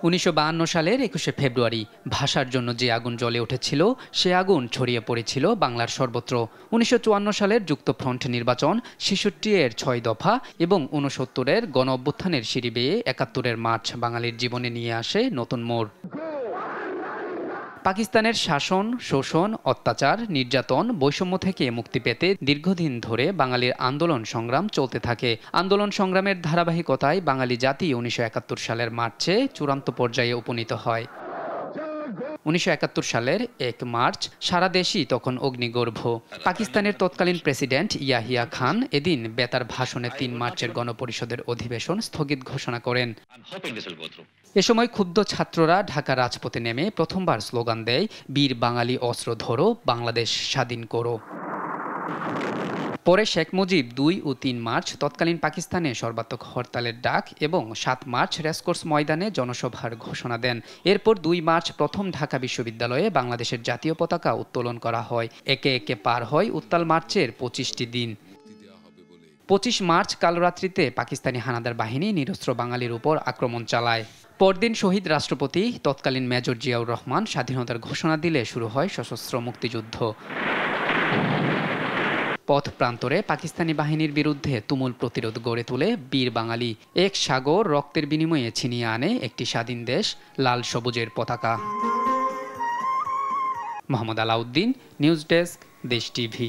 ১৯৫২ সালের ২১শে ফেব্রুয়ারি ভাষার জন্য যে আগুন জ্বলে উঠেছিল সে আগুন ছড়িয়ে পড়েছিল বাংলার সর্বত্র। ১৯৫৪ সালের যুক্তফ্রন্ট নির্বাচন, ৬৬ এর ৬ দফা এবং ৬৯-এর গণ-অভ্যুত্থানের সিঁড়ি বেয়ে ৭১-এর মার্চ বাঙালির জীবনে নিয়ে আসে নতুন মোড়। পাকিস্তানের শাসন, শোষণ, অত্যাচার, নির্যাতন, বৈষম্য থেকে মুক্তি পেতে দীর্ঘদিন ধরে বাঙালির আন্দোলন সংগ্রাম চলতে থাকে। আন্দোলন সংগ্রামের ধারাবাহিকতায় বাঙালি জাতি ১৯৭১ সালের মার্চে চূড়ান্ত পর্যায়ে উপনীত হয়। ১৯৭১ সালের ১ মার্চ সারা দেশই তখন অগ্নিগর্ভ। পাকিস্তানের তৎকালীন প্রেসিডেন্ট ইয়াহিয়া খান এদিন বেতার ভাষণে ৩ মার্চের গণপরিষদের অধিবেশন স্থগিত ঘোষণা করেন। এ সময় ক্ষুব্ধ ছাত্ররা ঢাকা রাজপথে নেমে প্রথমবার স্লোগান দেয়, বীর বাঙালি অস্ত্র ধরো, বাংলাদেশ স্বাধীন করো। পরে শেখ মুজিব ২ ও ৩ মার্চ তৎকালীন পাকিস্তানে সর্বাত্মক হরতালের ডাক এবং ৭ মার্চ রেসকোর্স ময়দানে জনসভার ঘোষণা দেন। এরপর ২ মার্চ প্রথম ঢাকা বিশ্ববিদ্যালয়ে বাংলাদেশের জাতীয় পতাকা উত্তোলন করা হয়। একে একে পার হয় উত্তাল মার্চের ২৫টি দিন। ২৫ মার্চ কালরাত্রিতে পাকিস্তানি হানাদার বাহিনী নিরস্ত্র বাঙালির উপর আক্রমণ চালায়। পরদিন শহীদ রাষ্ট্রপতি তৎকালীন মেজর জিয়াউর রহমান স্বাধীনতার ঘোষণা দিলে শুরু হয় সশস্ত্র মুক্তিযুদ্ধ। পথ প্রান্তরে পাকিস্তানি বাহিনীর বিরুদ্ধে তুমুল প্রতিরোধ গড়ে তোলে বীর বাঙালি। এক সাগর রক্তের বিনিময়ে ছিনিয়ে আনে একটি স্বাধীন দেশ, লাল সবুজের পতাকা। মোহাম্মদ আলাউদ্দিন, নিউজ ডেস্ক, দেশ টিভি।